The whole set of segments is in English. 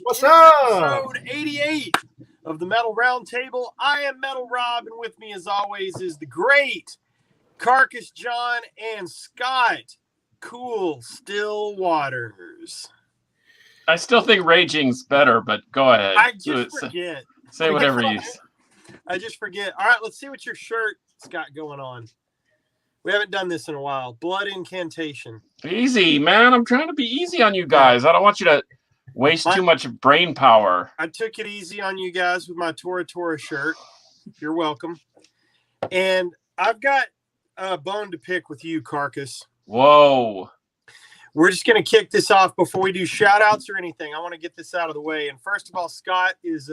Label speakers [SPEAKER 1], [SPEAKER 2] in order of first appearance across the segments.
[SPEAKER 1] What's
[SPEAKER 2] It's
[SPEAKER 1] up?
[SPEAKER 2] episode 88 of the Metal Roundtable. I am Metal Rob, and with me, as always, is the great Carcass John and Scott Cool Still Waters.
[SPEAKER 3] I still think Raging's better, but go ahead.
[SPEAKER 2] I just forget.
[SPEAKER 3] Say whatever you say.
[SPEAKER 2] I just forget. All right, let's see what your shirt's got going on. We haven't done this in a while. Blood Incantation.
[SPEAKER 3] Easy, man. I'm trying to be easy on you guys. I don't want you to waste too much brain power.
[SPEAKER 2] I took it easy on you guys with my Tora Tora shirt. You're welcome. And I've got a bone to pick with you, Carcass.
[SPEAKER 3] Whoa.
[SPEAKER 2] We're just going to kick this off before we do shout outs or anything. I want to get this out of the way. And first of all, Scott is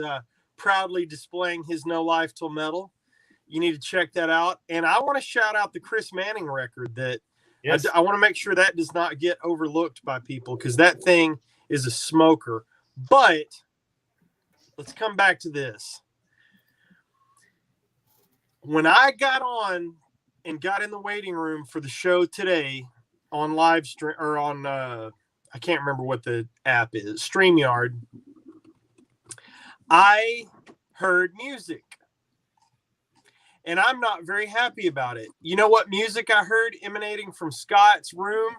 [SPEAKER 2] proudly displaying his No Life Till Metal. You need to check that out. And I want to shout out the Chris Manning record that yes. I want to make sure that does not get overlooked by people because that thing is a smoker. But let's come back to this. When I got on and got in the waiting room for the show today on live stream or on, I can't remember what the app is, StreamYard, I heard music. And I'm not very happy about it. You know what music I heard emanating from Scott's room?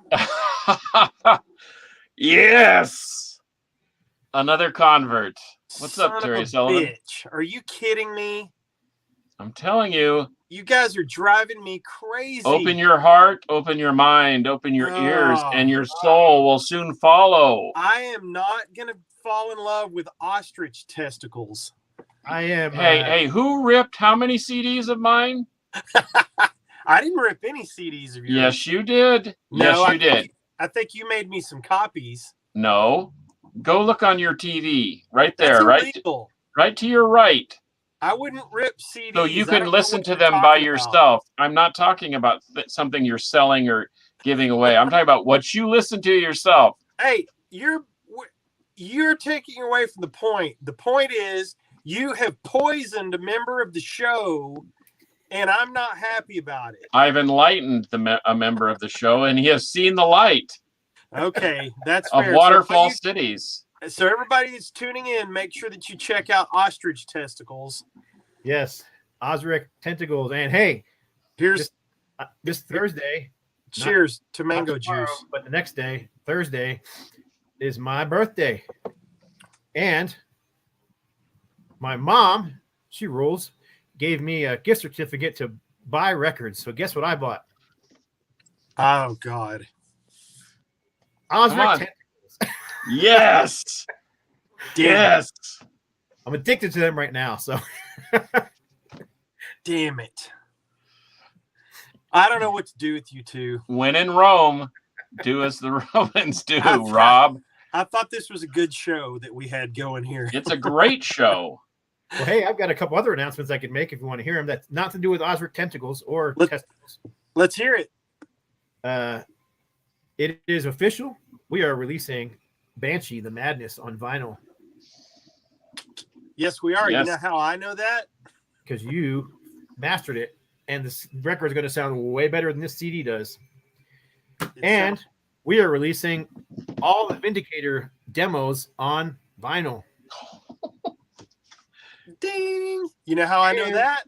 [SPEAKER 3] Yes. Another convert. What's up, Terry Sullivan?
[SPEAKER 2] Bitch. Are you kidding me?
[SPEAKER 3] I'm telling you.
[SPEAKER 2] You guys are driving me crazy.
[SPEAKER 3] Open your heart, open your mind, open your ears, and your soul will soon follow.
[SPEAKER 2] I am not going to fall in love with ostrich testicles.
[SPEAKER 1] I am.
[SPEAKER 3] Hey, who ripped how many CDs of mine?
[SPEAKER 2] I didn't rip any CDs of yours.
[SPEAKER 3] Yes, you did.
[SPEAKER 2] No,
[SPEAKER 3] you did.
[SPEAKER 2] I think you made me some copies.
[SPEAKER 3] No. Go look on your TV. Right there.
[SPEAKER 2] That's illegal.
[SPEAKER 3] Right to your right.
[SPEAKER 2] I wouldn't rip CDs.
[SPEAKER 3] So you can listen to them by yourself. I'm not talking about something you're selling or giving away. I'm talking about what you listen to yourself.
[SPEAKER 2] Hey, you're taking away from the point. The point is you have poisoned a member of the show, and I'm not happy about it.
[SPEAKER 3] I've enlightened a member of the show, and he has seen the light.
[SPEAKER 2] Okay, that's
[SPEAKER 3] of
[SPEAKER 2] fair.
[SPEAKER 3] Waterfall Cities.
[SPEAKER 2] So everybody that's tuning in, make sure that you check out Ostrich Testicles.
[SPEAKER 1] Yes, Ostrich Tentacles. And hey,
[SPEAKER 2] here's
[SPEAKER 1] this Thursday.
[SPEAKER 2] Cheers to mango juice.
[SPEAKER 1] But the next day, Thursday, is my birthday. And my mom, she rules, gave me a gift certificate to buy records. So guess what I bought?
[SPEAKER 2] Oh, God.
[SPEAKER 1] Ostrich Tentacles.
[SPEAKER 3] Yes. Yes.
[SPEAKER 1] I'm addicted to them right now. So,
[SPEAKER 2] damn it. I don't know what to do with you two.
[SPEAKER 3] When in Rome, do as the Romans do, Rob.
[SPEAKER 2] I thought this was a good show that we had going here.
[SPEAKER 3] It's a great show.
[SPEAKER 1] Well, hey, I've got a couple other announcements I could make if you want to hear them. That's not to do with Ostrich Tentacles or testicles.
[SPEAKER 2] Let's hear it.
[SPEAKER 1] It is official. We are releasing Banshee, the Madness on vinyl.
[SPEAKER 2] Yes, we are.
[SPEAKER 3] Yes.
[SPEAKER 2] You know how I know that?
[SPEAKER 1] Because you mastered it, and this record is going to sound way better than this CD does. And we are releasing all the Vindicator demos on vinyl.
[SPEAKER 2] Ding! You know how I know that?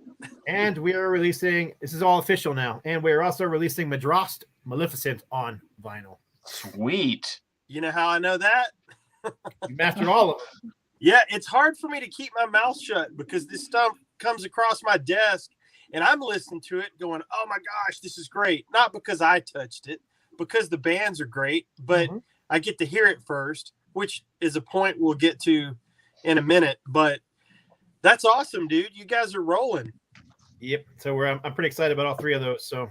[SPEAKER 1] And we are releasing, this is all official now, and we are also releasing Madrost Maleficent on vinyl.
[SPEAKER 3] Sweet.
[SPEAKER 2] You know how I know that?
[SPEAKER 1] You mastered all of it.
[SPEAKER 2] Yeah, it's hard for me to keep my mouth shut because this stuff comes across my desk and I'm listening to it going, oh my gosh, this is great. Not because I touched it, because the bands are great, but I get to hear it first, which is a point we'll get to in a minute. But that's awesome, dude. You guys are rolling.
[SPEAKER 1] Yep. So I'm pretty excited about all three of those. So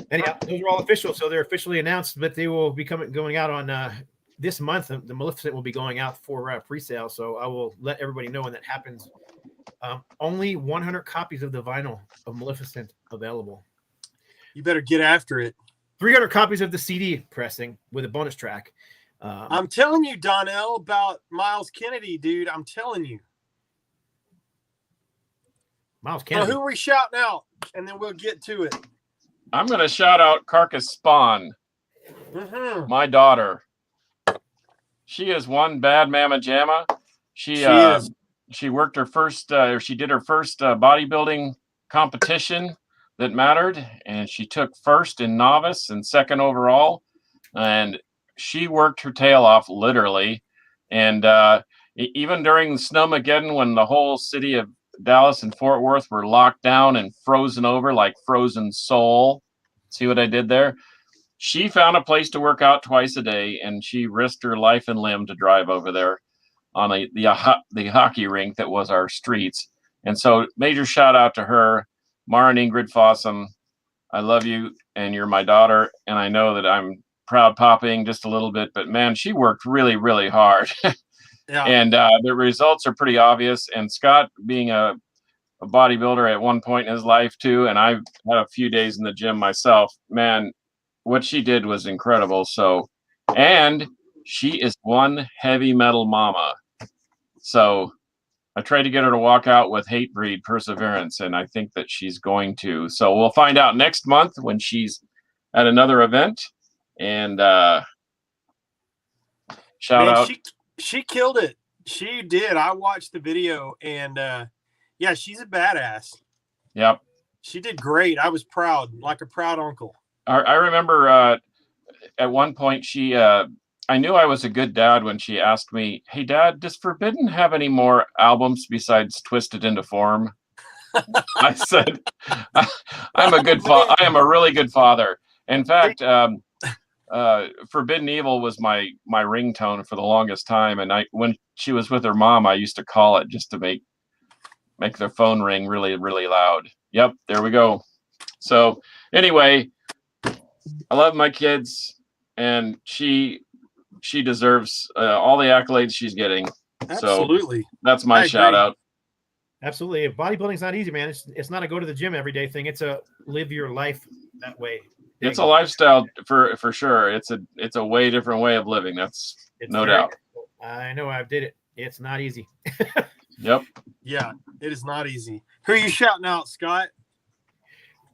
[SPEAKER 1] anyhow, those are all official. So they're officially announced, but they will be going out on this month. The Maleficent will be going out for pre-sale. So I will let everybody know when that happens. Only 100 copies of the vinyl of Maleficent available.
[SPEAKER 2] You better get after it.
[SPEAKER 1] 300 copies of the CD pressing with a bonus track.
[SPEAKER 2] I'm telling you, Donnell, about Miles Kennedy, dude. I'm telling you.
[SPEAKER 1] Miles Kennedy.
[SPEAKER 2] So who are we shouting out? And then we'll get to it.
[SPEAKER 3] I'm going to shout out Carcass Spawn, my daughter. She is one bad mama jamma. She
[SPEAKER 2] is.
[SPEAKER 3] She worked her first, or she did her first bodybuilding competition that mattered, and she took first in novice and second overall, and she worked her tail off literally. And even during Snowmageddon, when the whole city of Dallas and Fort Worth were locked down and frozen over like frozen soul. See what I did there? She found a place to work out twice a day, and she risked her life and limb to drive over there on the hockey rink that was our streets. And so major shout out to her, Mara and Ingrid Fossum. I love you, and you're my daughter, and I know that I'm proud popping just a little bit, but man, she worked really, really hard.
[SPEAKER 2] Yeah.
[SPEAKER 3] And the results are pretty obvious. And Scott, being a bodybuilder at one point in his life too, and I've had a few days in the gym myself, man, what she did was incredible. So, and she is one heavy metal mama. So I tried to get her to walk out with Hatebreed Perseverance, and I think that she's going to. So we'll find out next month when she's at another event. And shout out.
[SPEAKER 2] She killed it. She did. I watched the video, and yeah, she's a badass.
[SPEAKER 3] Yep.
[SPEAKER 2] She did great. I was proud, like a proud uncle.
[SPEAKER 3] I remember at one point I knew I was a good dad when she asked me, "Hey, Dad, does Forbidden have any more albums besides Twisted into Form?" I said, "I'm a good father. I am a really good father." In fact, Forbidden Evil was my ringtone for the longest time, and when she was with her mom, I used to call it just to make the phone ring really, really loud. Yep, there we go. So anyway, I love my kids, and she deserves all the accolades she's getting.
[SPEAKER 2] Absolutely.
[SPEAKER 3] So that's my shout out.
[SPEAKER 1] Absolutely. Bodybuilding's not easy, man. It's not a go to the gym every day thing. It's a live your life that way.
[SPEAKER 3] It's a lifestyle for sure. It's a way different way of living. It's no doubt.
[SPEAKER 1] I know. I did it. It's not easy.
[SPEAKER 3] Yep.
[SPEAKER 2] Yeah, it is not easy. Who are you shouting out, Scott?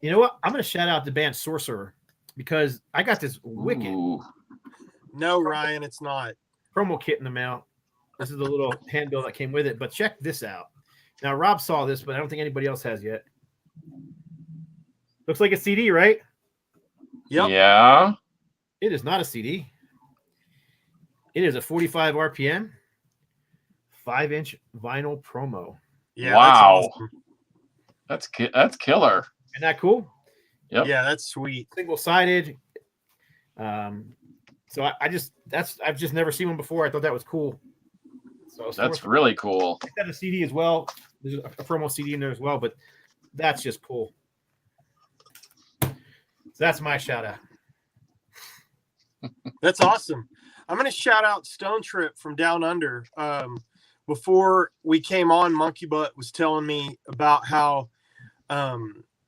[SPEAKER 1] You know what? I'm going to shout out the band Sorcerer because I got this wicked.
[SPEAKER 3] Ooh.
[SPEAKER 2] No, Ryan, it's not.
[SPEAKER 1] Promo kit in the mail. This is the little handbill that came with it. But check this out. Now, Rob saw this, but I don't think anybody else has yet. Looks like a CD, right?
[SPEAKER 2] Yep.
[SPEAKER 3] Yeah.
[SPEAKER 1] It is not a CD. It is a 45 RPM, 5-inch vinyl promo.
[SPEAKER 2] Yeah.
[SPEAKER 3] Wow.
[SPEAKER 2] That's awesome.
[SPEAKER 3] That's killer.
[SPEAKER 1] Isn't that cool?
[SPEAKER 3] Yep.
[SPEAKER 2] Yeah, that's sweet.
[SPEAKER 1] Single-sided. So I've just never seen one before. I thought that was cool. So
[SPEAKER 3] that's really cool.
[SPEAKER 1] I got a CD as well. There's a promo CD in there as well, but that's just cool. So that's my shout out.
[SPEAKER 2] That's awesome. I'm going to shout out Stone Trip from Down Under. Before we came on, Monkey Butt was telling me about how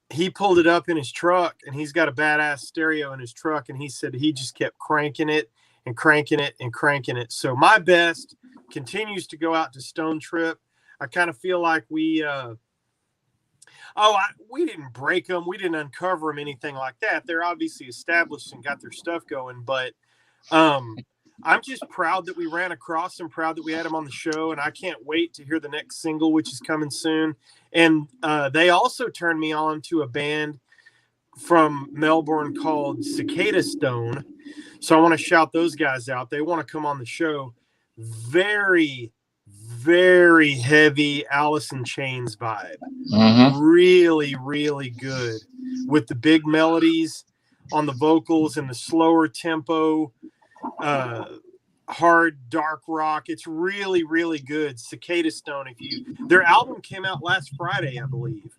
[SPEAKER 2] he pulled it up in his truck, and he's got a badass stereo in his truck, and he said he just kept cranking it and cranking it and cranking it. So my best continues to go out to Stone Trip. I kind of feel like we didn't break them. We didn't uncover them, anything like that. They're obviously established and got their stuff going, but I'm just proud that we ran across them, proud that we had them on the show, and I can't wait to hear the next single, which is coming soon. And they also turned me on to a band from Melbourne called Cicada Stone. So I want to shout those guys out. They want to come on the show. Very, very heavy Alice in Chains vibe.
[SPEAKER 3] Mm-hmm.
[SPEAKER 2] Really, really good with the big melodies on the vocals and the slower tempo, hard dark rock. It's really, really good. Cicada Stone. Their album came out last Friday, I believe.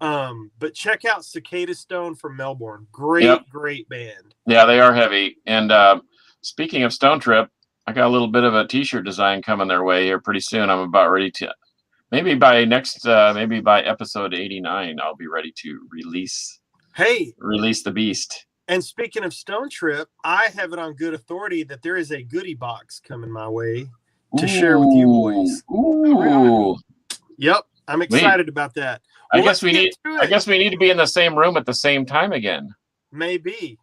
[SPEAKER 2] But check out Cicada Stone from Melbourne. Great band.
[SPEAKER 3] Yeah, they are heavy. And speaking of Stone Trip, I got a little bit of a t-shirt design coming their way here pretty soon. I'm about ready to, maybe by episode 89, I'll be ready to release the beast.
[SPEAKER 2] And speaking of Stone Trip, I have it on good authority that there is a goodie box coming my way to share with you boys.
[SPEAKER 3] Ooh.
[SPEAKER 2] Yep, I'm excited about that.
[SPEAKER 3] I guess we need to be in the same room at the same time again.
[SPEAKER 2] Maybe.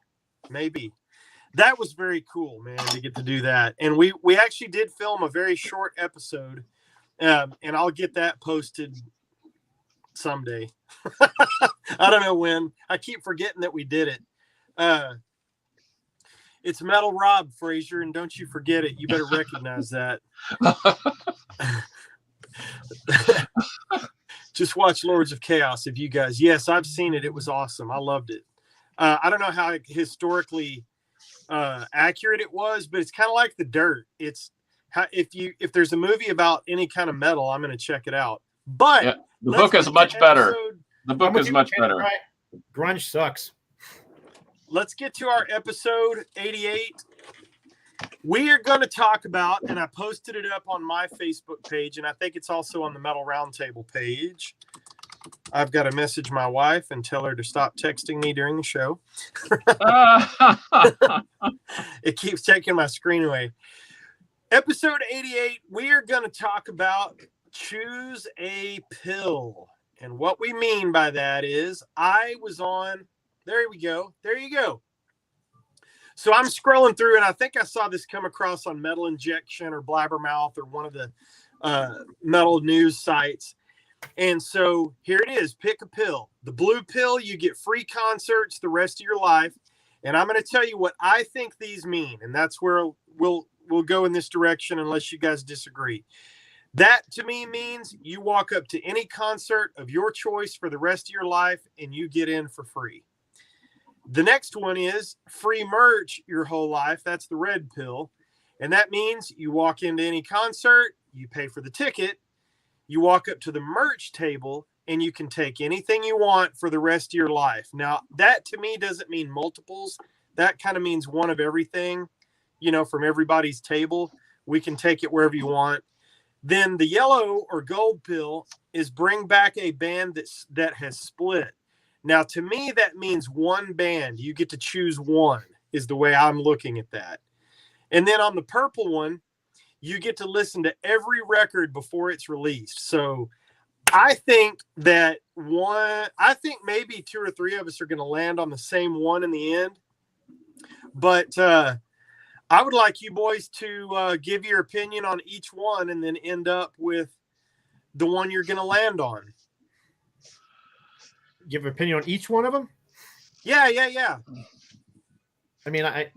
[SPEAKER 2] That was very cool, man, to get to do that. And we actually did film a very short episode, and I'll get that posted someday. I don't know when. I keep forgetting that we did it. It's Metal Rob, Frazier, and don't you forget it. You better recognize that. Just watch Lords of Chaos if you guys. Yes, I've seen it. It was awesome. I loved it. I don't know how historically accurate it was, but it's kind of like The Dirt. It's how if there's a movie about any kind of metal, I'm going to check it out. But
[SPEAKER 3] yeah, the book is much better. The book is much better.
[SPEAKER 1] Grunge sucks.
[SPEAKER 2] Let's get to our episode 88. We are going to talk about, and I posted it up on my Facebook page, and I think it's also on the Metal Roundtable page. I've got to message my wife and tell her to stop texting me during the show. It keeps taking my screen away. Episode 88, we are going to talk about choose a pill. And what we mean by that is I was on, there we go. There you go. So I'm scrolling through, and I think I saw this come across on Metal Injection or Blabbermouth or one of the metal news sites. And so here it is. Pick a pill. The blue pill, you get free concerts the rest of your life. And I'm going to tell you what I think these mean. And that's where we'll go in this direction unless you guys disagree. That to me means you walk up to any concert of your choice for the rest of your life and you get in for free. The next one is free merch your whole life. That's the red pill. And that means you walk into any concert, you pay for the ticket, you walk up to the merch table, and you can take anything you want for the rest of your life. Now, that to me doesn't mean multiples. That kind of means one of everything, from everybody's table. We can take it wherever you want. Then the yellow or gold pill is bring back a band that has split. Now, to me, that means one band. You get to choose one, is the way I'm looking at that. And then on the purple one, you get to listen to every record before it's released. So I think maybe two or three of us are going to land on the same one in the end. But I would like you boys to give your opinion on each one and then end up with the one you're going to land on.
[SPEAKER 1] Give an opinion on each one of them?
[SPEAKER 2] Yeah.
[SPEAKER 1] I mean, I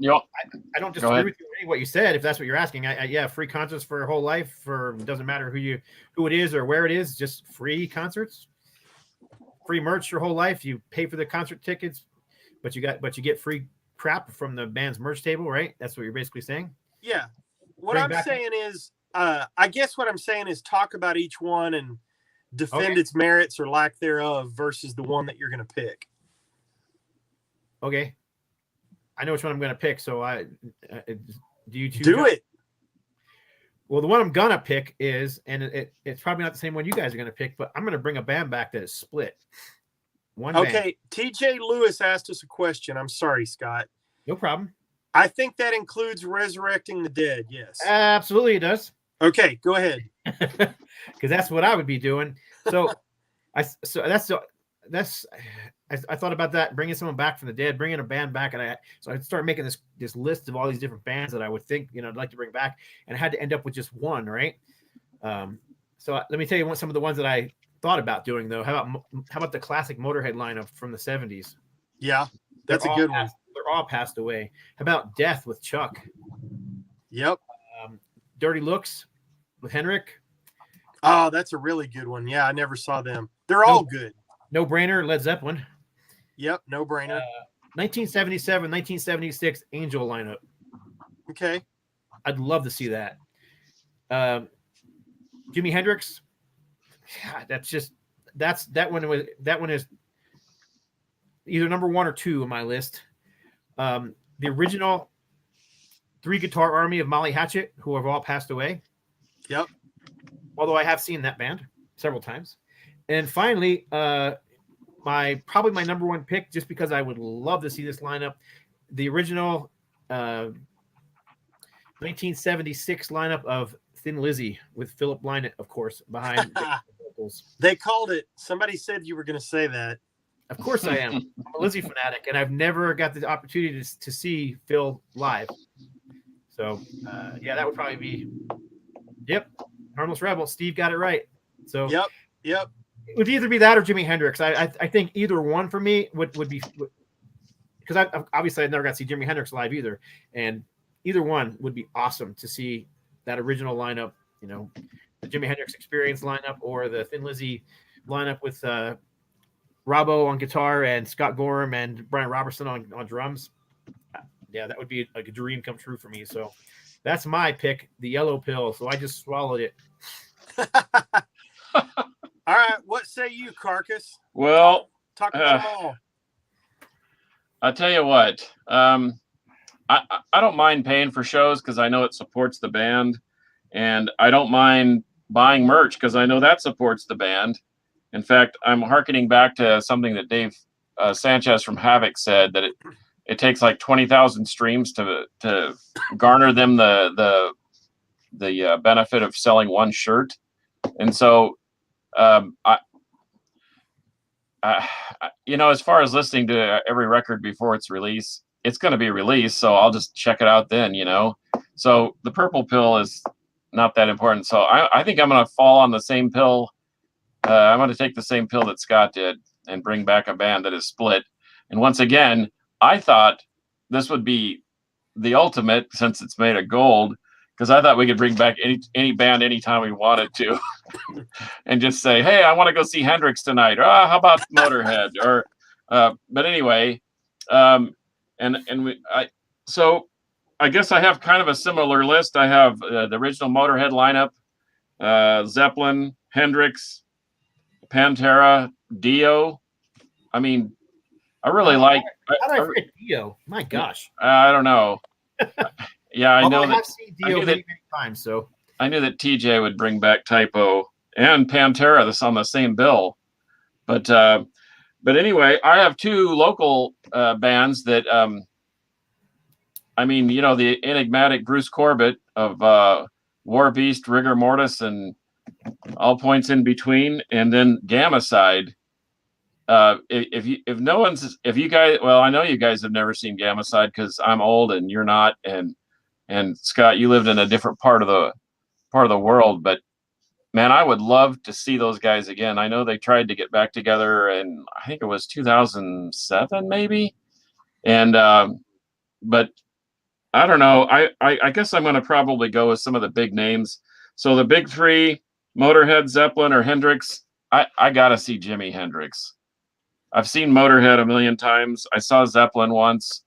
[SPEAKER 1] don't disagree with you what you said. If that's what you're asking, free concerts for your whole life. It doesn't matter who it is or where it is. Just free concerts, free merch your whole life. You pay for the concert tickets, but you get free crap from the band's merch table, right? That's what you're basically saying.
[SPEAKER 2] Yeah. What I'm saying is, I guess what I'm saying is talk about each one and defend its merits or lack thereof versus the one that you're going to pick.
[SPEAKER 1] Okay. I know which one I'm going to pick. So do you choose?
[SPEAKER 2] Do it.
[SPEAKER 1] Well, the one I'm going to pick is, and it's probably not the same one you guys are going to pick, but I'm going to bring a band back that is split. One band.
[SPEAKER 2] Okay. TJ Lewis asked us a question. I'm sorry, Scott.
[SPEAKER 1] No problem.
[SPEAKER 2] I think that includes Resurrecting the Dead. Yes.
[SPEAKER 1] Absolutely. It does.
[SPEAKER 2] Okay. Go ahead.
[SPEAKER 1] Because that's what I would be doing. So I thought about that, bringing someone back from the dead, bringing a band back, and I started making this list of all these different bands that I would think I'd like to bring back, and I had to end up with just one, right? So let me tell you some of the ones that I thought about doing though. How about the classic Motorhead lineup from the 70s?
[SPEAKER 2] Yeah, that's a good one.
[SPEAKER 1] They're all passed away. How about Death with Chuck?
[SPEAKER 2] Yep.
[SPEAKER 1] Dirty Looks with Hendrix.
[SPEAKER 2] Oh, that's a really good one. Yeah, I never saw them. They're all good.
[SPEAKER 1] No Brainer, Led Zeppelin.
[SPEAKER 2] Yep, No Brainer.
[SPEAKER 1] 1977, 1976 Angel lineup.
[SPEAKER 2] Okay.
[SPEAKER 1] I'd love to see that. Jimi Hendrix. Yeah, that one is either number 1 or 2 on my list. The original 3-guitar army of Molly Hatchet, who have all passed away.
[SPEAKER 2] Yep.
[SPEAKER 1] Although I have seen that band several times. And finally, my number 1 pick, just because I would love to see this lineup, the original 1976 lineup of Thin Lizzy with Philip Lynott, of course, behind the vocals.
[SPEAKER 2] They called it. Somebody said you were going to say that.
[SPEAKER 1] Of course I am. I'm a Lizzie fanatic, and I've never got the opportunity to see Phil live. So, yeah, that would probably be, yep, Harmless Rebel. Steve got it right. So,
[SPEAKER 2] Yep.
[SPEAKER 1] it would either be that or Jimi Hendrix. I think either one for me would be, because I've never got to see Jimi Hendrix live either, and either one would be awesome to see that original lineup. You know, the Jimi Hendrix Experience lineup or the Thin Lizzy lineup with Robbo on guitar and Scott Gorham and Brian Robertson on drums. Yeah, that would be like a dream come true for me. So that's my pick, the yellow pill. So I just swallowed it.
[SPEAKER 2] All right. What say you, Carcass?
[SPEAKER 3] Well,
[SPEAKER 2] talk about them all.
[SPEAKER 3] I'll tell you what. I don't mind paying for shows because I know it supports the band, and I don't mind buying merch because I know that supports the band. In fact, I'm hearkening back to something that Dave Sanchez from Havoc said, that it takes like 20,000 streams to garner them the benefit of selling one shirt. And so, as far as listening to every record before its release, it's going to be released, so I'll just check it out then, So the purple pill is not that important. So I think I'm going to fall on the same pill. I'm going to take the same pill that Scott did and bring back a band that is split. And once again, I thought this would be the ultimate, since it's made of gold, because I thought we could bring back any band anytime we wanted to and just say, hey, I want to go see Hendrix tonight. Or how about Motorhead? Or but anyway, so I guess I have kind of a similar list. I have the original Motorhead lineup, Zeppelin, Hendrix, Pantera, Dio. I mean, I really like.
[SPEAKER 1] How did I forget Dio? My gosh.
[SPEAKER 3] I don't know. Yeah, I know
[SPEAKER 1] I
[SPEAKER 3] that.
[SPEAKER 1] have seen Dio many times, so
[SPEAKER 3] I knew that TJ would bring back Typo and Pantera that's on the same bill. But anyway, I have two local bands that the enigmatic Bruce Corbett of War Beast, Rigor Mortis, and all points in between, and then Gamma Side. If you guys, well, I know you guys have never seen Gamma Side because I'm old and you're not, and Scott, you lived in a different part of the world, but man, I would love to see those guys again. I know they tried to get back together, and I think it was 2007 maybe, and but I don't know. I guess I'm going to probably go with some of the big names. So the big three: Motorhead, Zeppelin, or Hendrix. I gotta see Jimi Hendrix. I've seen Motorhead a million times. I saw Zeppelin once,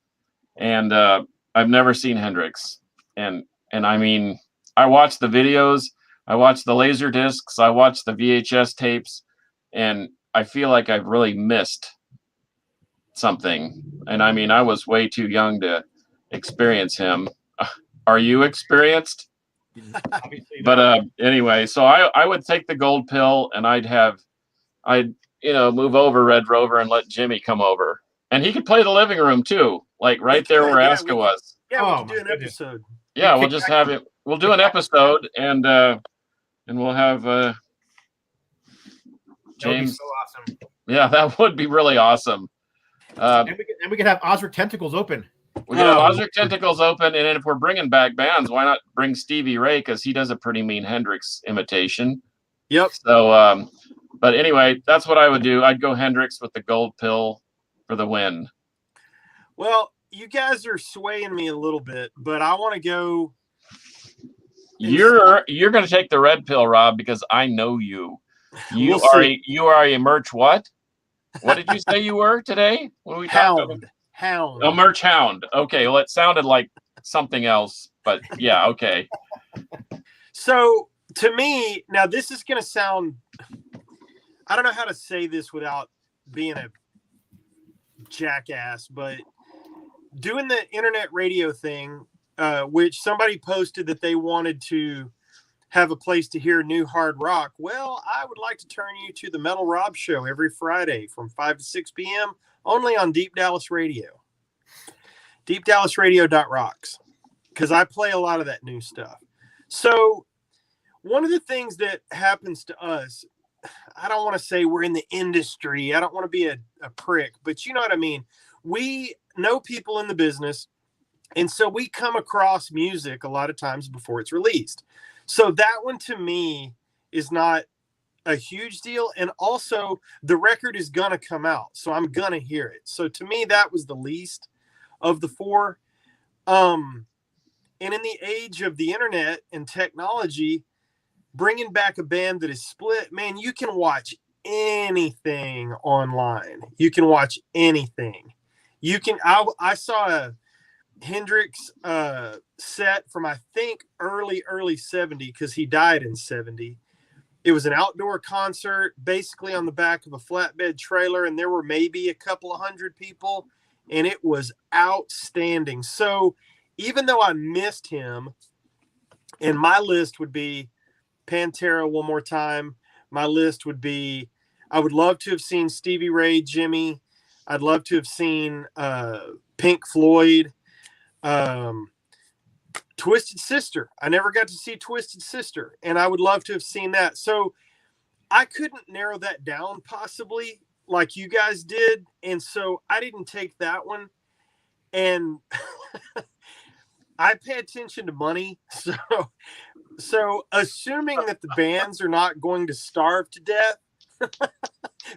[SPEAKER 3] and I've never seen Hendrix. And I mean, I watched the videos, I watched the laser discs, I watched the VHS tapes, and I feel like I've really missed something. And I mean, I was way too young to experience him. Are you experienced?
[SPEAKER 1] obviously.
[SPEAKER 3] But anyway, so I would take the gold pill, and I'd move over Red Rover and let Jimmy come over, and he could play the living room too, like right there where Aska was.
[SPEAKER 2] Yeah, we could do an episode.
[SPEAKER 3] Yeah, we'll just have it. We'll do an episode, and we'll have James.
[SPEAKER 1] So awesome.
[SPEAKER 3] Yeah, that would be really awesome.
[SPEAKER 1] And we could have Osric Tentacles open.
[SPEAKER 3] We could have Osric Tentacles open, and then if we're bringing back bands, why not bring Stevie Ray, because he does a pretty mean Hendrix imitation.
[SPEAKER 2] Yep.
[SPEAKER 3] So, but anyway, that's what I would do. I'd go Hendrix with the gold pill for the win.
[SPEAKER 2] Well, you guys are swaying me a little bit, but I want to go.
[SPEAKER 3] You're going to take the red pill, Rob, because I know you. You are a merch what? What did you say you were today? When we
[SPEAKER 2] Hound.
[SPEAKER 3] A merch hound. Okay, well, it sounded like something else, but yeah, okay.
[SPEAKER 2] So to me, now this is going to sound, I don't know how to say this without being a jackass, but doing the internet radio thing, which somebody posted that they wanted to have a place to hear new hard rock. Well, I would like to turn you to the Metal Rob Show every Friday from 5 to 6 p.m. only on Deep Dallas Radio. DeepDallasRadio.rocks. Because I play a lot of that new stuff. So one of the things that happens to us, I don't want to say we're in the industry. I don't want to be a prick, but you know what I mean? We know people in the business, and so we come across music a lot of times before it's released. So that one to me is not a huge deal. And also the record is going to come out, so I'm going to hear it. So to me, that was the least of the four. And in the age of the internet and technology, bringing back a band that is split, man, you can watch anything online. You can watch anything. I saw a Hendrix set from, I think, early 70, because he died in 70. It was an outdoor concert, basically on the back of a flatbed trailer, and there were maybe a couple of hundred people, and it was outstanding. So even though I missed him, and my list would be Pantera one more time, my list would be, I would love to have seen Stevie Ray, Jimmy. I'd love to have seen Pink Floyd. Twisted Sister. I never got to see Twisted Sister, and I would love to have seen that. So I couldn't narrow that down possibly like you guys did, and so I didn't take that one. And I pay attention to money, so assuming that the bands are not going to starve to death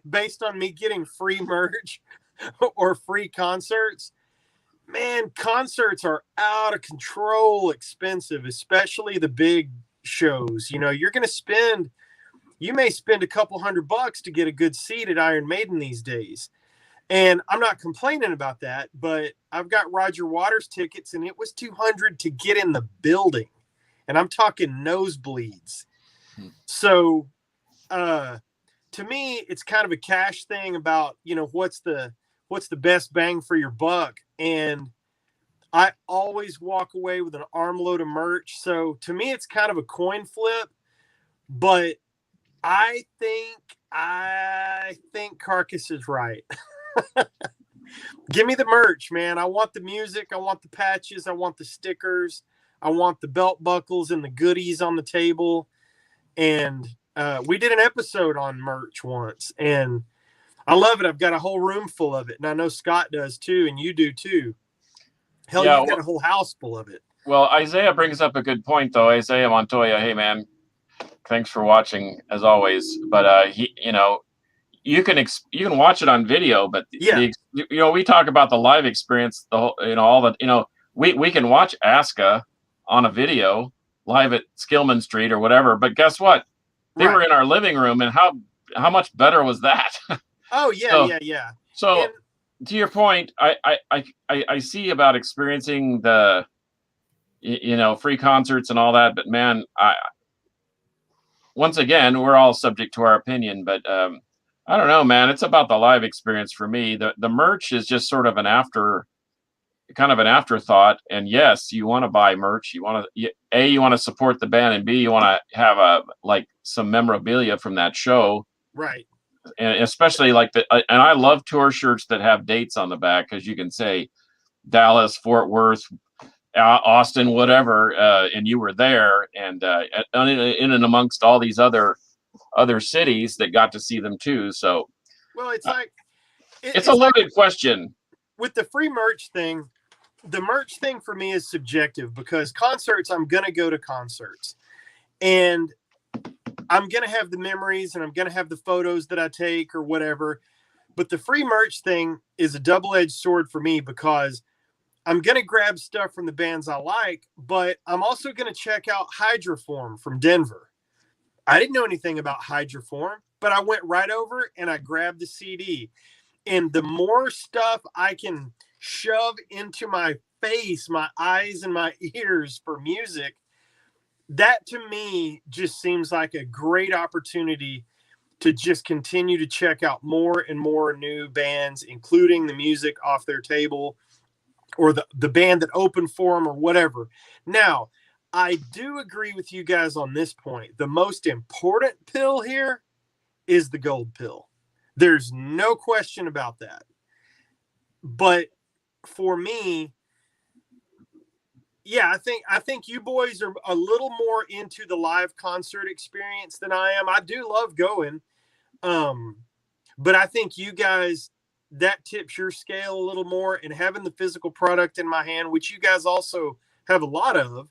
[SPEAKER 2] based on me getting free merch or free concerts, man, concerts are out of control expensive, especially the big shows. You know, you may spend a couple $100 to get a good seat at Iron Maiden these days. And I'm not complaining about that, but I've got Roger Waters tickets, and it was $200 to get in the building. And I'm talking nosebleeds. So, to me, it's kind of a cash thing about, you know, what's the best bang for your buck. And I always walk away with an armload of merch. So to me, it's kind of a coin flip, but I think Carcass is right. Give me the merch, man. I want the music. I want the patches. I want the stickers. I want the belt buckles and the goodies on the table. And we did an episode on merch once, and I love it. I've got a whole room full of it, and I know Scott does too, and you do too. Hell, yeah, you've got a whole house full of it.
[SPEAKER 3] Well, Isaiah brings up a good point, though. Isaiah Montoya, hey man, thanks for watching as always. But he, you know, you can watch it on video, but
[SPEAKER 2] yeah,
[SPEAKER 3] we talk about the live experience, the whole, all the, we can watch Aska on a video live at Skillman Street or whatever. But guess what? They were in our living room, and how much better was that?
[SPEAKER 2] Oh yeah, yeah.
[SPEAKER 3] So to your point, I see about experiencing the, free concerts and all that, but man, once again, we're all subject to our opinion, but I don't know, man. It's about the live experience for me. The merch is just sort of an afterthought. And yes, you want to buy merch. You want to support the band, and B, you want to have some memorabilia from that show.
[SPEAKER 2] Right.
[SPEAKER 3] And especially and I love tour shirts that have dates on the back, because you can say Dallas, Fort Worth, Austin, whatever, and you were there, and in and amongst all these other cities that got to see them too. So,
[SPEAKER 2] well,
[SPEAKER 3] it's a loaded question.
[SPEAKER 2] With the free merch thing, the merch thing for me is subjective, because concerts, I'm going to go to concerts, and I'm going to have the memories, and I'm going to have the photos that I take or whatever. But the free merch thing is a double-edged sword for me, because I'm going to grab stuff from the bands I like, but I'm also going to check out Hydroform from Denver. I didn't know anything about Hydroform, but I went right over and I grabbed the CD. And the more stuff I can shove into my face, my eyes and my ears for music, that to me just seems like a great opportunity to just continue to check out more and more new bands, including the music off their table or the band that opened for them or whatever. Now, I do agree with you guys on this point. The most important pill here is the gold pill. There's no question about that. But for me, yeah, I think you boys are a little more into the live concert experience than I am. I do love going, But I think you guys, that tips your scale a little more, and having the physical product in my hand, which you guys also have a lot of,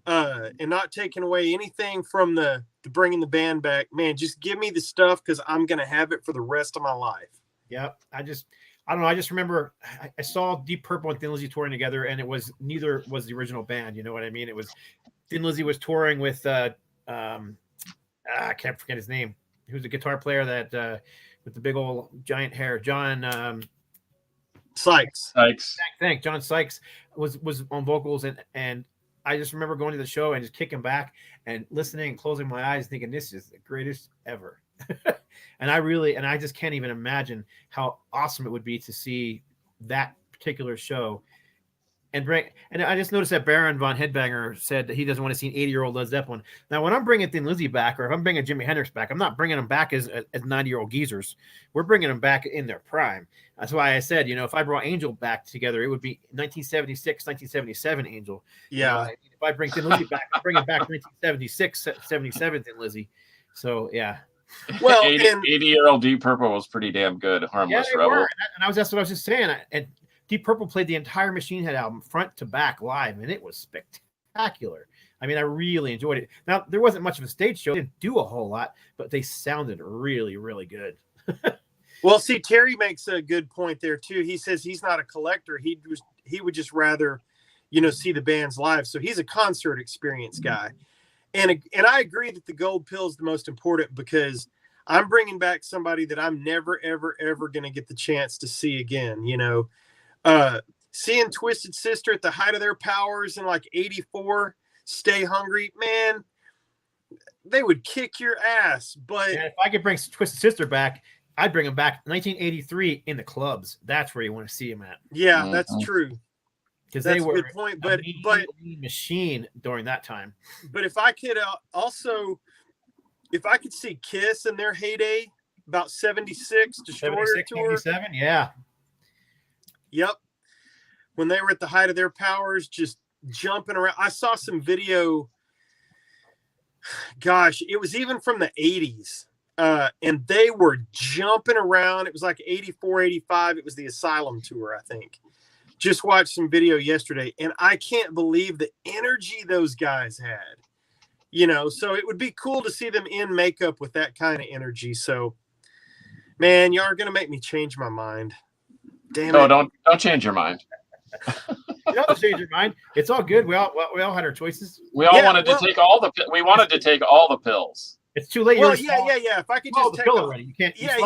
[SPEAKER 2] and not taking away anything from the bringing the band back, man, just give me the stuff, because I'm going to have it for the rest of my life.
[SPEAKER 1] Yeah. I don't know. I just remember I saw Deep Purple and Thin Lizzy touring together, and neither was the original band. You know what I mean? It was Thin Lizzy was touring with, I can't forget his name. He was a guitar player that, with the big old giant hair, John
[SPEAKER 2] Sykes.
[SPEAKER 1] Thank John Sykes was on vocals, and I just remember going to the show and just kicking back and listening and closing my eyes, thinking this is the greatest ever. and I just can't even imagine how awesome it would be to see that particular show. And I just noticed that Baron von Headbanger said that he doesn't want to see an 80-year-old Led Zeppelin. Now, when I'm bringing Thin Lizzy back, or if I'm bringing Jimi Hendrix back, I'm not bringing them back as 90-year-old geezers. We're bringing them back in their prime. That's why I said, if I brought Angel back together, it would be 1976, 1977 Angel.
[SPEAKER 2] Yeah.
[SPEAKER 1] If I bring Thin Lizzy back, I bring it back 1976, 77 Thin Lizzy. So, yeah.
[SPEAKER 2] Well,
[SPEAKER 3] 80-year-old Deep Purple was pretty damn good. Harmless Rebel.
[SPEAKER 1] Were. And that's what I was just saying. And Deep Purple played the entire Machine Head album front to back live, and it was spectacular. I mean, I really enjoyed it. Now, there wasn't much of a stage show. They didn't do a whole lot, but they sounded really, really good.
[SPEAKER 2] Well, see, Terry makes a good point there, too. He says he's not a collector. He would just rather, see the bands live. So he's a concert experience guy. And I agree that the gold pill is the most important, because I'm bringing back somebody that I'm never, ever, ever going to get the chance to see again, seeing Twisted Sister at the height of their powers in like 84, Stay Hungry, man, they would kick your ass. But
[SPEAKER 1] if I could bring Twisted Sister back, I'd bring them back 1983 in the clubs. That's where you want to see them at.
[SPEAKER 2] Yeah, that's true.
[SPEAKER 1] Because they were
[SPEAKER 2] a good point. But
[SPEAKER 1] machine during that time.
[SPEAKER 2] But if I could if I could see Kiss in their heyday, about 76, Destroyer
[SPEAKER 1] 76,
[SPEAKER 2] tour.
[SPEAKER 1] 77, yeah.
[SPEAKER 2] Yep. When they were at the height of their powers, just jumping around. I saw some video. Gosh, it was even from the 80s. And they were jumping around. It was like 84, 85. It was the Asylum tour, I think. Just watched some video yesterday, and I can't believe the energy those guys had. So it would be cool to see them in makeup with that kind of energy. So, man, you are going to make me change my mind. Damn it.
[SPEAKER 3] Don't change your mind.
[SPEAKER 1] You don't change your mind. It's all good. We all had our choices.
[SPEAKER 3] We wanted to take all the pills.
[SPEAKER 1] It's too late.
[SPEAKER 2] Well, yeah. If I could just
[SPEAKER 1] take the pill already. You can't.
[SPEAKER 2] Yeah.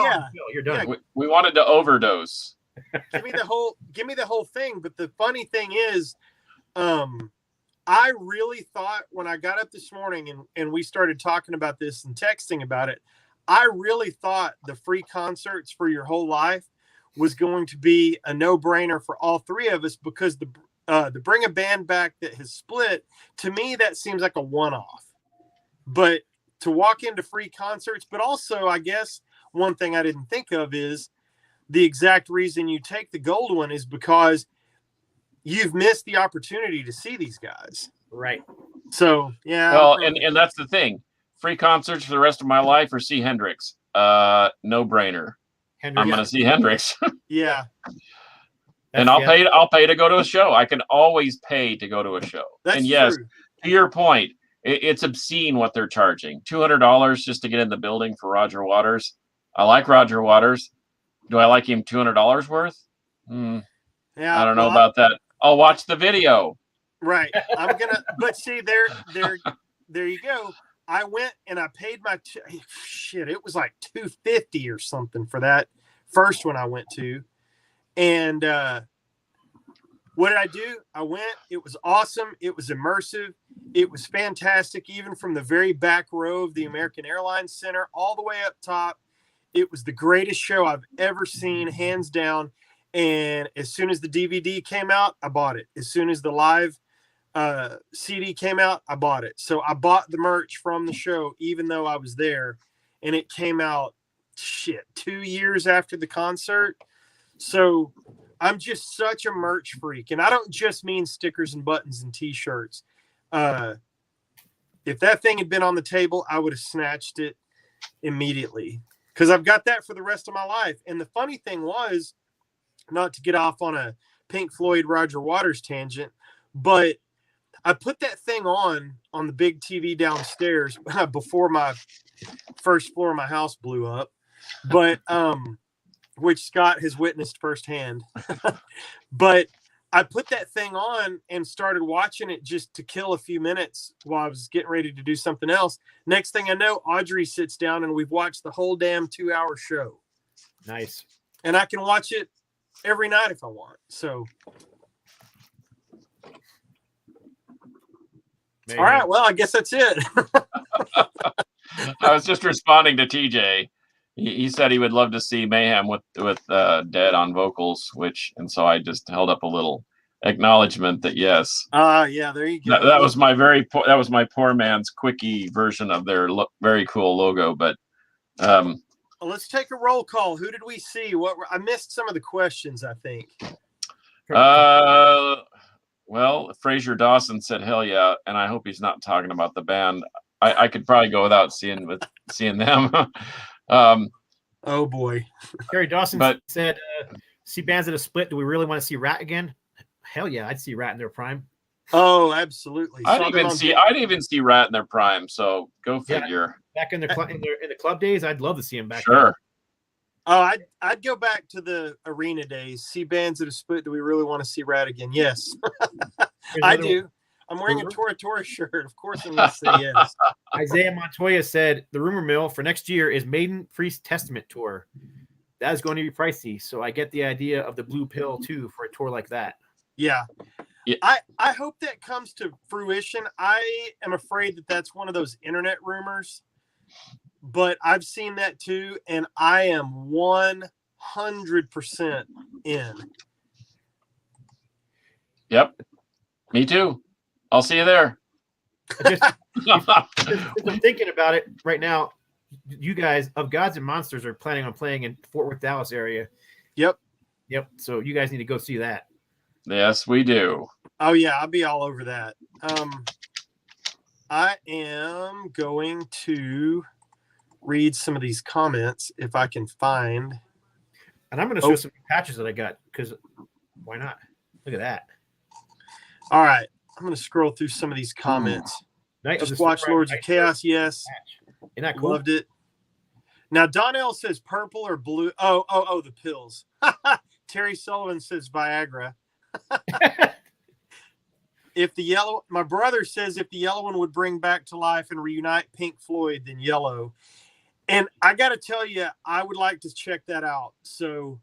[SPEAKER 1] You're done.
[SPEAKER 3] Yeah. We wanted to overdose.
[SPEAKER 2] Give me the whole thing. But the funny thing is, I really thought when I got up this morning and we started talking about this and texting about it, I really thought the free concerts for your whole life was going to be a no-brainer for all three of us, because the bring a band back that has split, to me, that seems like a one-off. But to walk into free concerts, but also, I guess, one thing I didn't think of is the exact reason you take the gold one is because you've missed the opportunity to see these guys.
[SPEAKER 1] Right.
[SPEAKER 2] So, yeah.
[SPEAKER 3] Well, and that's the thing. Free concerts for the rest of my life, or see Hendrix. No brainer. I'm going to see Hendrix.
[SPEAKER 2] Yeah.
[SPEAKER 3] And I'll pay to go to a show. I can always pay to go to a show.
[SPEAKER 2] That's
[SPEAKER 3] yes,
[SPEAKER 2] true.
[SPEAKER 3] To your point, it's obscene what they're charging. $200 just to get in the building for Roger Waters. I like Roger Waters. Do I like him $200 worth?
[SPEAKER 2] Yeah.
[SPEAKER 3] I don't know about that. I'll watch the video.
[SPEAKER 2] Right. But see, there you go. I went and I paid my it was like $250 or something for that first one I went to. And what did I do? I went. It was awesome. It was immersive. It was fantastic, even from the very back row of the American Airlines Center all the way up top. It was the greatest show I've ever seen, hands down. And as soon as the DVD came out, I bought it. As soon as the live CD came out, I bought it. So I bought the merch from the show, even though I was there. And it came out, 2 years after the concert. So I'm just such a merch freak. And I don't just mean stickers and buttons and T-shirts. If that thing had been on the table, I would have snatched it immediately. because I've got that for the rest of my life. And the funny thing was, not to get off on a Pink Floyd Roger Waters tangent, but I put that thing on the big TV downstairs before my first floor of my house blew up, but which Scott has witnessed firsthand. But I put that thing on and started watching it just to kill a few minutes while I was getting ready to do something else. Next thing I know, Audrey sits down and we've watched the whole damn 2-hour show.
[SPEAKER 1] Nice.
[SPEAKER 2] And I can watch it every night if I want. So,
[SPEAKER 1] Maybe.
[SPEAKER 2] All right. Well, I guess that's it.
[SPEAKER 3] I was just responding to TJ. He said he would love to see Mayhem with Dead on vocals, and so I just held up a little acknowledgement that yes.
[SPEAKER 2] Yeah, there you go.
[SPEAKER 3] That was my poor man's quickie version of their very cool logo. But
[SPEAKER 2] let's take a roll call. Who did we see? I missed some of the questions, I think.
[SPEAKER 3] Well, Fraser Dawson said hell yeah, and I hope he's not talking about the band. I could probably go without seeing them.
[SPEAKER 2] Oh boy.
[SPEAKER 1] Terry Dawson said, see bands that have split. Do we really want to see Rat again? Hell yeah, I'd see Rat in their prime.
[SPEAKER 2] Oh, absolutely.
[SPEAKER 3] I'd even see Rat in their prime. So go figure.
[SPEAKER 1] Yeah, back in the club days, I'd love to see him back.
[SPEAKER 3] Sure.
[SPEAKER 1] There.
[SPEAKER 2] Oh, I'd go back to the arena days. See bands that have split. Do we really want to see Rat again? Yes, I do. I'm wearing a Tora Tora shirt. Of course, I'm going to say yes.
[SPEAKER 1] Isaiah Montoya said the rumor mill for next year is Maiden Priest Testament tour. That is going to be pricey, so I get the idea of the blue pill too for a tour like that.
[SPEAKER 2] Yeah. I hope that comes to fruition. I am afraid that that's one of those internet rumors, but I've seen that too, and I am 100% in.
[SPEAKER 3] Yep. Me too. I'll see you there.
[SPEAKER 1] If I'm thinking about it right now, you guys of Gods and Monsters are planning on playing in Fort Worth, Dallas area.
[SPEAKER 2] Yep.
[SPEAKER 1] So you guys need to go see that.
[SPEAKER 3] Yes, we do.
[SPEAKER 2] Oh yeah, I'll be all over that. I am going to read some of these comments if I can find.
[SPEAKER 1] And I'm going to show some patches that I got because why not? Look at that.
[SPEAKER 2] All right. I'm going to scroll through some of these comments. Just watch Lords of Chaos. Yes.
[SPEAKER 1] Isn't that cool?
[SPEAKER 2] Loved it. Now, Donnell says purple or blue. Oh, the pills. Terry Sullivan says Viagra. My brother says if the yellow one would bring back to life and reunite Pink Floyd, then yellow. And I got to tell you, I would like to check that out. So,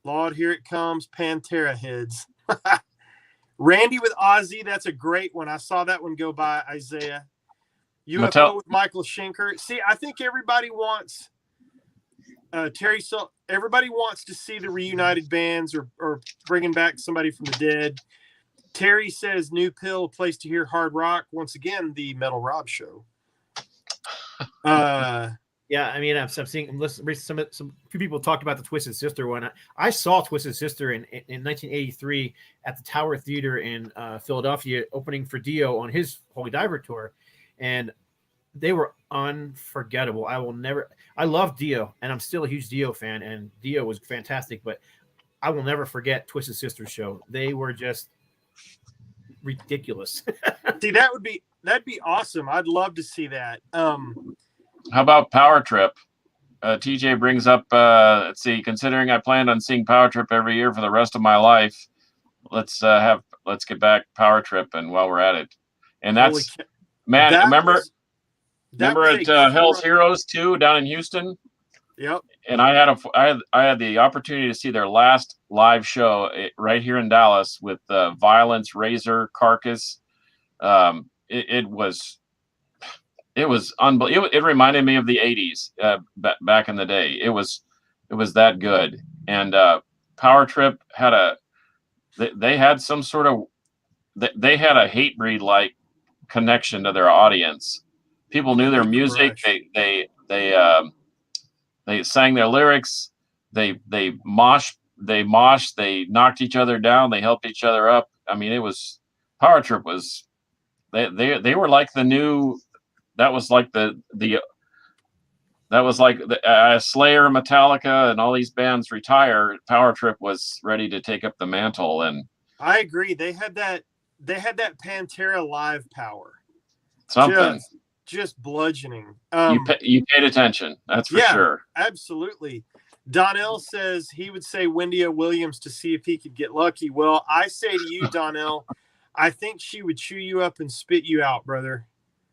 [SPEAKER 2] Lord, here it comes. Pantera heads. Randy with Ozzy, that's a great one. I saw that one go by, Isaiah. UFO with Michael Schenker. See, I think everybody wants everybody wants to see the reunited bands or bringing back somebody from the dead. Terry says New Pill, place to hear hard rock. Once again, the Metal Rob show.
[SPEAKER 1] Yeah, I mean, I'm seeing some few people talked about the Twisted Sister one. I saw Twisted Sister in 1983 at the Tower Theater in Philadelphia, opening for Dio on his Holy Diver tour, and they were unforgettable. I love Dio, and I'm still a huge Dio fan, and Dio was fantastic, but I will never forget Twisted Sister show. They were just ridiculous.
[SPEAKER 2] See, that'd be awesome. I'd love to see that.
[SPEAKER 3] How about Power Trip? TJ brings up, let's see, considering I planned on seeing Power Trip every year for the rest of my life, let's get back Power Trip, and while we're at it. And that's, remember at Hell's Heroes 2 down in Houston?
[SPEAKER 2] Yep.
[SPEAKER 3] And I had the opportunity to see their last live show right here in Dallas with Violence, Razor, Carcass. It was unbelievable. It reminded me of the 80s back in the day. It was that good. And Power Trip had they had some sort of they had a hate breed like connection to their audience. People knew their music. They sang their lyrics. They moshed. They knocked each other down. They helped each other up. I mean, Power Trip was they were like the new. That was like the that was like Slayer, Metallica, and all these bands retire. Power Trip was ready to take up the mantle, and
[SPEAKER 2] I agree. They had that Pantera live power.
[SPEAKER 3] something.
[SPEAKER 2] Just bludgeoning.
[SPEAKER 3] You paid attention. That's for sure.
[SPEAKER 2] Absolutely. Donnell says he would say Wendy O. Williams to see if he could get lucky. Well, I say to you, Donnell, I think she would chew you up and spit you out, brother.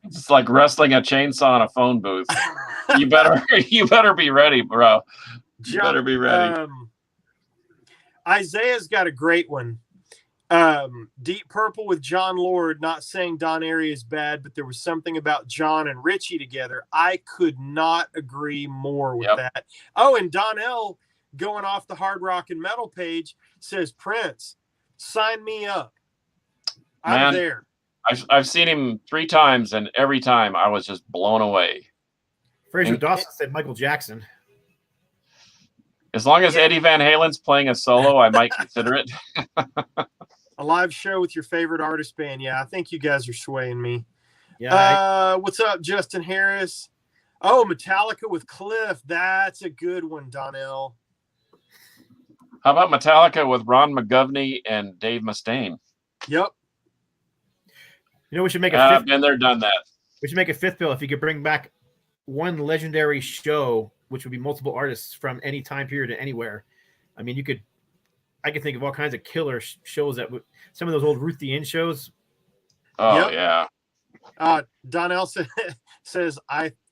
[SPEAKER 3] It's like wrestling a chainsaw in a phone booth. You better be ready, bro. You better be ready.
[SPEAKER 2] Isaiah's got a great one. Deep Purple with John Lord, not saying Don Airy is bad, but there was something about John and Richie together. I could not agree more with that. Oh, and Donnell, going off the Hard Rock and Metal page, says, Prince, sign me up. I'm there.
[SPEAKER 3] I've seen him 3 times, and every time I was just blown away.
[SPEAKER 1] Fraser Dawson said Michael Jackson.
[SPEAKER 3] As long as Eddie Van Halen's playing a solo, I might consider it.
[SPEAKER 2] A live show with your favorite artist band. Yeah, I think you guys are swaying me.
[SPEAKER 1] Yeah.
[SPEAKER 2] What's up, Justin Harris? Oh, Metallica with Cliff. That's a good one, Donnell.
[SPEAKER 3] How about Metallica with Ron McGovney and Dave Mustaine?
[SPEAKER 2] Yep.
[SPEAKER 1] You know, we should make a fifth.
[SPEAKER 3] Been there, done that.
[SPEAKER 1] We should make a fifth bill if you could bring back one legendary show, which would be multiple artists from any time period to anywhere. I mean, I could think of all kinds of killer shows that would, some of those old Ruth the Inn shows.
[SPEAKER 3] Oh, yeah.
[SPEAKER 2] Donnell says,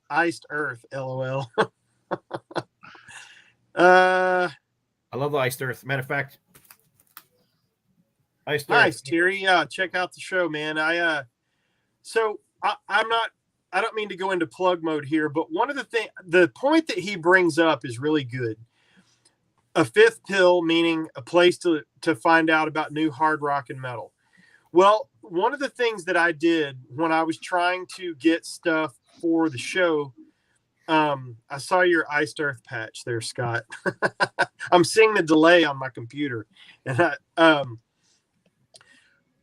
[SPEAKER 2] Iced Earth, LOL.
[SPEAKER 1] I love the Iced Earth. Matter of fact, Iced
[SPEAKER 2] nice,
[SPEAKER 1] Earth.
[SPEAKER 2] Terry. Yeah, check out the show, man. I don't mean to go into plug mode here, but the point that he brings up is really good. A fifth pill, meaning a place to find out about new hard rock and metal. Well, one of the things that I did when I was trying to get stuff for the show, I saw your Iced Earth patch there, Scott. I'm seeing the delay on my computer. And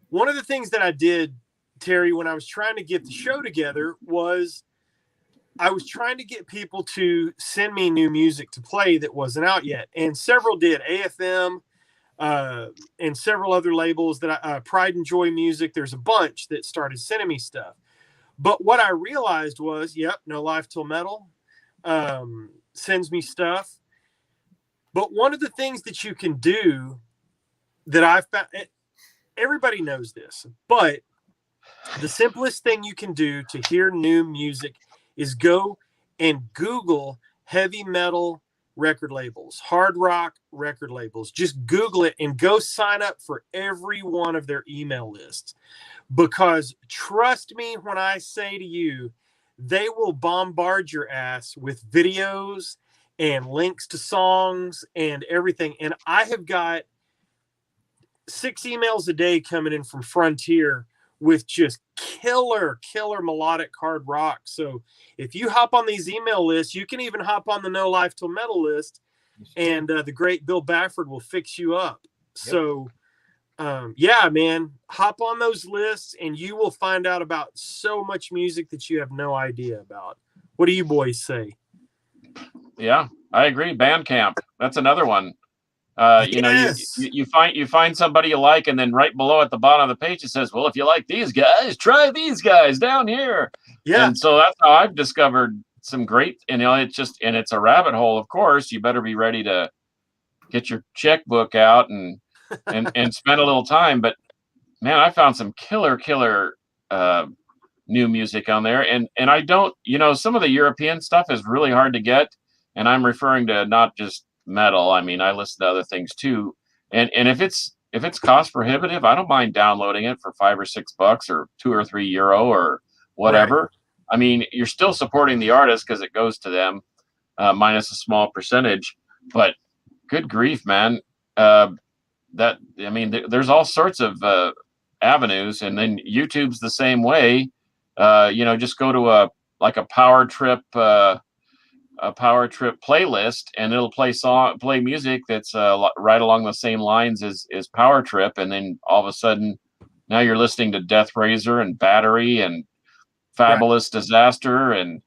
[SPEAKER 2] one of the things that I did, Terry, when I was trying to get the show together was I was trying to get people to send me new music to play that wasn't out yet. And several did. AFM and several other labels that Pride and Joy Music. There's a bunch that started sending me stuff. But what I realized was, No Life Till Metal sends me stuff. But one of the things that you can do that I've found, everybody knows this, but the simplest thing you can do to hear new music is go and Google heavy metal record labels, hard rock record labels. Just Google it and go sign up for every one of their email lists. Because trust me when I say to you, they will bombard your ass with videos and links to songs and everything. And I have got 6 emails a day coming in from Frontier with just killer melodic hard rock. So if you hop on these email lists, you can even hop on the No Life Till Metal list, and the great Bill Bafford will fix you up. Yep. So, man, hop on those lists, and you will find out about so much music that you have no idea about. What do you boys say?
[SPEAKER 3] Yeah, I agree. Bandcamp. That's another one.
[SPEAKER 2] Yes.
[SPEAKER 3] You find somebody you like, and then right below at the bottom of the page it says, well, if you like these guys, try these guys down here.
[SPEAKER 2] Yeah.
[SPEAKER 3] And so that's how I've discovered some great, it's a rabbit hole. Of course, you better be ready to get your checkbook out and spend a little time. But man, I found some killer new music on there. And I don't, some of the European stuff is really hard to get. And I'm referring to not just metal. I mean, I listen to other things too. And if it's cost prohibitive, I don't mind downloading it for $5 or $6 or €2 or €3 or whatever. Right. I mean, you're still supporting the artist because it goes to them, minus a small percentage. But good grief, man. There's all sorts of avenues, and then YouTube's the same way. Just go to a Power Trip playlist, and it'll play music that's right along the same lines as Power Trip, and then all of a sudden now you're listening to Death Razor and Battery and Fabulous Disaster and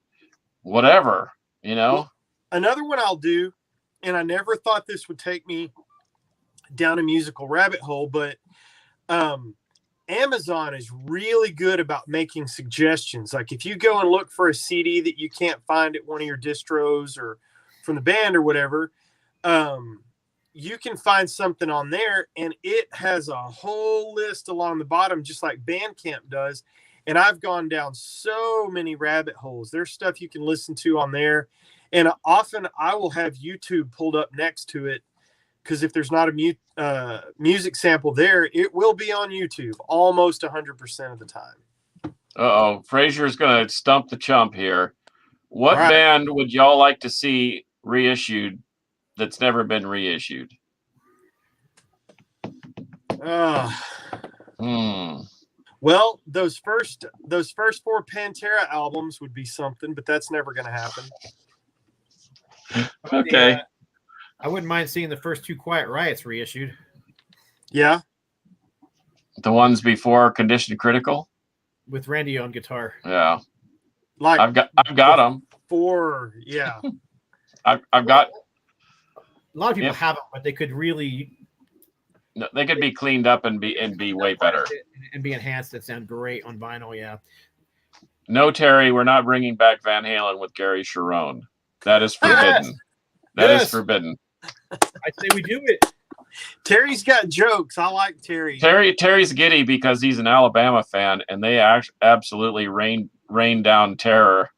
[SPEAKER 3] whatever, You know?
[SPEAKER 2] Well, another one I'll do, and I never thought this would take me down a musical rabbit hole, but Amazon is really good about making suggestions. Like if you go and look for a CD that you can't find at one of your distros or from the band or whatever, you can find something on there, and it has a whole list along the bottom, just like Bandcamp does. And I've gone down so many rabbit holes. There's stuff you can listen to on there. And often I will have YouTube pulled up next to it, because if there's not a music sample there, it will be on YouTube almost 100% of the time.
[SPEAKER 3] Uh-oh. Fraser's going to stump the chump here. What band would y'all like to see reissued that's never been reissued?
[SPEAKER 2] Well, those first 4 Pantera albums would be something, but that's never going to happen.
[SPEAKER 3] Okay.
[SPEAKER 1] I wouldn't mind seeing the first 2 Quiet Riots reissued.
[SPEAKER 2] Yeah.
[SPEAKER 3] The ones before Condition Critical?
[SPEAKER 1] With Randy on guitar.
[SPEAKER 3] Yeah.
[SPEAKER 2] Like
[SPEAKER 3] I've got them.
[SPEAKER 2] 4, yeah.
[SPEAKER 3] I've got.
[SPEAKER 1] A lot of people have them, but they could really.
[SPEAKER 3] No, they could be cleaned up and be way better.
[SPEAKER 1] And be enhanced. That sound great on vinyl, yeah.
[SPEAKER 3] No, Terry, we're not bringing back Van Halen with Gary Cherone. That is forbidden. That is forbidden.
[SPEAKER 1] I say we do it.
[SPEAKER 2] Terry's got jokes. I like Terry.
[SPEAKER 3] Terry's giddy because he's an Alabama fan, and they absolutely rained down terror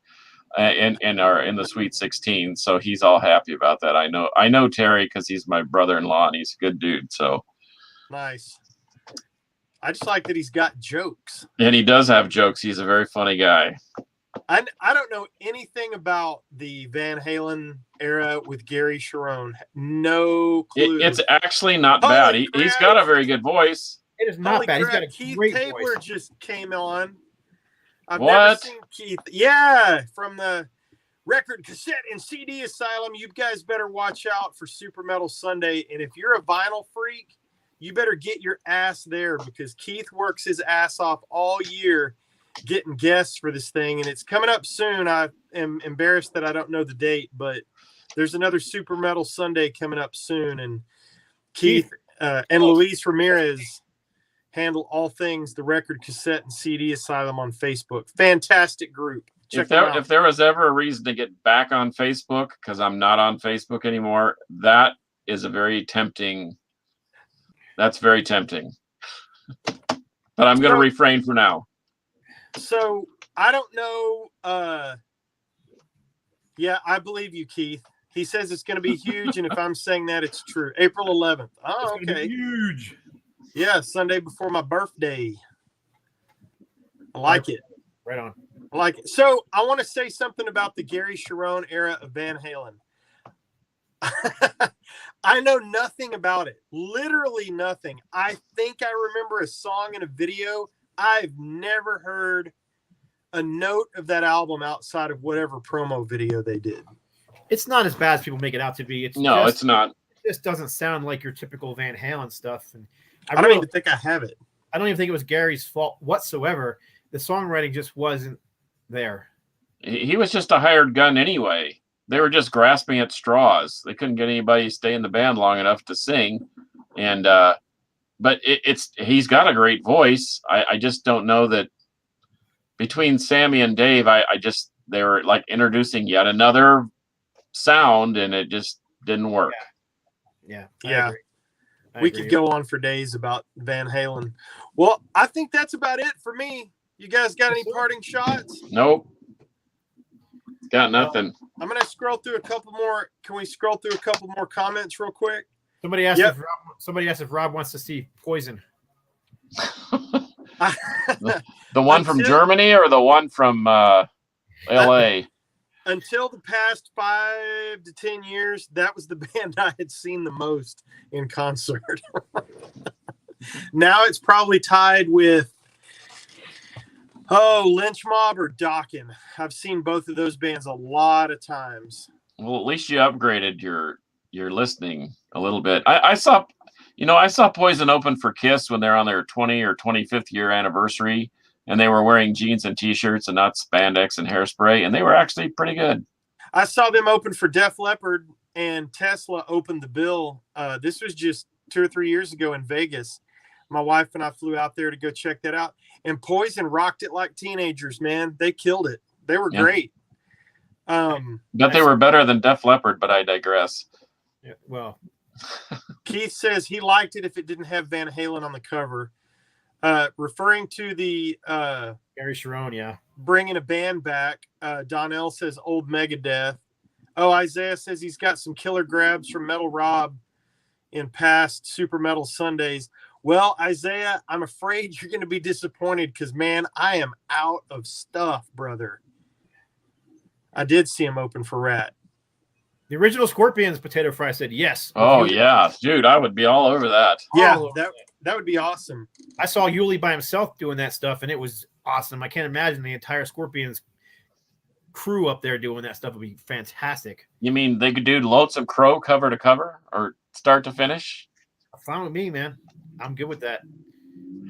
[SPEAKER 3] in the Sweet 16. So he's all happy about that. I know Terry because he's my brother-in-law and he's a good dude. So
[SPEAKER 2] nice. I just like that he's got jokes.
[SPEAKER 3] And he does have jokes. He's a very funny guy.
[SPEAKER 2] I don't know anything about the Van Halen era with Gary Cherone. No clue.
[SPEAKER 3] It's actually not bad. He's got a very good voice.
[SPEAKER 1] It is not bad. He's got a
[SPEAKER 2] Keith
[SPEAKER 1] great
[SPEAKER 2] Tabler
[SPEAKER 1] voice.
[SPEAKER 2] just came on. I've
[SPEAKER 3] What?
[SPEAKER 2] never seen Keith. Yeah, from the record, cassette, and CD Asylum. You guys better watch out for Super Metal Sunday. And if you're a vinyl freak, you better get your ass there, because Keith works his ass off all year getting guests for this thing, and it's coming up soon. I am embarrassed that I don't know the date, but there's another Super Metal Sunday coming up soon, and Keith and Luis Ramirez handle all things the record, cassette, and CD Asylum on Facebook. Fantastic group. Check them out.
[SPEAKER 3] If there was ever a reason to get back on Facebook, because I'm not on Facebook anymore, that is a very tempting. That's very tempting. But I'm going to refrain for now.
[SPEAKER 2] So I don't know. Yeah, I believe you, Keith. He says it's going to be huge, and if I'm saying that, it's true. April 11th. Oh,
[SPEAKER 1] it's
[SPEAKER 2] okay.
[SPEAKER 1] Huge.
[SPEAKER 2] Yeah, Sunday before my birthday. I like it.
[SPEAKER 1] Right on.
[SPEAKER 2] I like it. So I want to say something about the Gary Cherone era of Van Halen. I know nothing about it. Literally nothing. I think I remember a song and a video. I've never heard a note of that album outside of whatever promo video they did.
[SPEAKER 1] It's not as bad as people make it out to be.
[SPEAKER 3] It's not.
[SPEAKER 1] It just doesn't sound like your typical Van Halen stuff. And
[SPEAKER 2] I don't even think I have it.
[SPEAKER 1] I don't even think it was Gary's fault whatsoever. The songwriting just wasn't there.
[SPEAKER 3] He was just a hired gun anyway. They were just grasping at straws. They couldn't get anybody to stay in the band long enough to sing. And but he's got a great voice. I just don't know that between Sammy and Dave, they were like introducing yet another sound, and it just didn't work.
[SPEAKER 2] Yeah. We could go on for days about Van Halen. Well, I think that's about it for me. You guys got any parting shots?
[SPEAKER 3] Nope. Got nothing.
[SPEAKER 2] I'm going to scroll through a couple more. Can we scroll through a couple more comments real quick?
[SPEAKER 1] Somebody asked if Rob wants to see Poison.
[SPEAKER 3] The one from Germany or the one from LA?
[SPEAKER 2] Until the past 5 to 10 years, that was the band I had seen the most in concert. Now it's probably tied with Lynch Mob or Dokken. I've seen both of those bands a lot of times.
[SPEAKER 3] Well, at least you upgraded your listening a little bit. I saw Poison open for Kiss when they're on their 20 or 25th year anniversary, and they were wearing jeans and t-shirts and not spandex and hairspray, and they were actually pretty good.
[SPEAKER 2] I saw them open for Def Leppard, and Tesla opened the bill. This was just 2 or 3 years ago in Vegas. My wife and I flew out there to go check that out. And Poison rocked it like teenagers, man. They killed it. They were great.
[SPEAKER 3] Bet they were better than Def Leppard, but I digress.
[SPEAKER 1] Yeah, well,
[SPEAKER 2] Keith says he liked it if it didn't have Van Halen on the cover. Referring to the
[SPEAKER 1] Gary Sharon, yeah.
[SPEAKER 2] bringing a band back, Donnell says old Megadeth. Oh, Isaiah says he's got some killer grabs from Metal Rob in past Super Metal Sundays. Well, Isaiah, I'm afraid you're going to be disappointed because, man, I am out of stuff, brother. I did see him open for Rat.
[SPEAKER 1] The original Scorpions Potato Fry said yes.
[SPEAKER 3] Oh, yeah. Dude, I would be all over that.
[SPEAKER 2] Yeah, that would be awesome.
[SPEAKER 1] I saw Yuli by himself doing that stuff, and it was awesome. I can't imagine the entire Scorpions crew up there doing that stuff would be fantastic.
[SPEAKER 3] You mean they could do Lonesome Crow cover to cover or start to finish?
[SPEAKER 1] Fine with me, man. I'm good with that.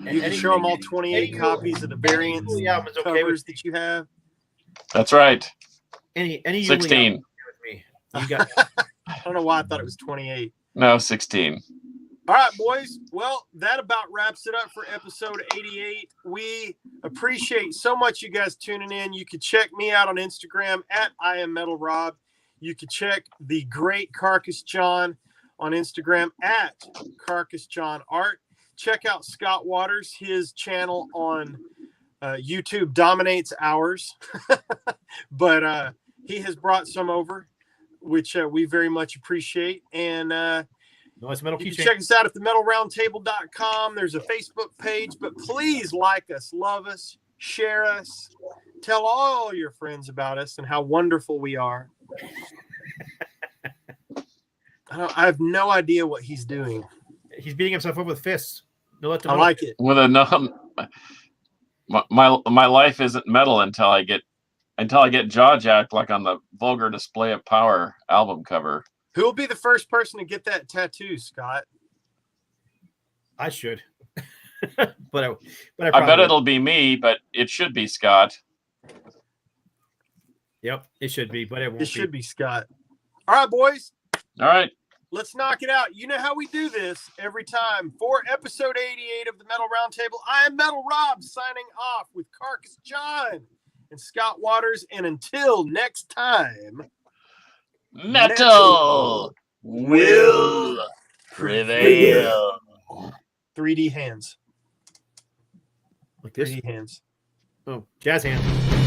[SPEAKER 2] You can show them all 28 copies of the variants covers that you have.
[SPEAKER 3] That's right.
[SPEAKER 1] Any
[SPEAKER 3] 16.
[SPEAKER 1] With me. You got
[SPEAKER 2] I don't know why I thought it was 28.
[SPEAKER 3] No, 16.
[SPEAKER 2] All right, boys. Well, that about wraps it up for episode 88. We appreciate so much you guys tuning in. You can check me out on Instagram at I am Metal Rob. You can check the great Carcass John on Instagram at Carcass John Art. Check out Scott Waters. His channel on YouTube dominates ours, but he has brought some over, which we very much appreciate. And
[SPEAKER 1] Nice metal
[SPEAKER 2] you
[SPEAKER 1] keychain.
[SPEAKER 2] can check us out at themetalroundtable.com. There's a Facebook page, but please like us, love us, share us, tell all your friends about us and how wonderful we are. I have no idea what he's doing.
[SPEAKER 1] He's beating himself up with fists.
[SPEAKER 2] I like it.
[SPEAKER 3] With a my life isn't metal until I get jaw jacked like on the Vulgar Display of Power album cover.
[SPEAKER 2] Who will be the first person to get that tattoo, Scott?
[SPEAKER 1] I should. but I
[SPEAKER 3] bet it'll be me, but it should be Scott.
[SPEAKER 1] Yep, it should be, but it won't.
[SPEAKER 2] It should be Scott. All right, boys.
[SPEAKER 3] All right.
[SPEAKER 2] Let's knock it out. You know how we do this every time. For episode 88 of the Metal Roundtable, I am Metal Rob signing off with Carcass John and Scott Waters. And until next time,
[SPEAKER 3] Metal will prevail.
[SPEAKER 2] 3D hands.
[SPEAKER 1] Like this.
[SPEAKER 2] 3D hands.
[SPEAKER 1] Oh, jazz hands.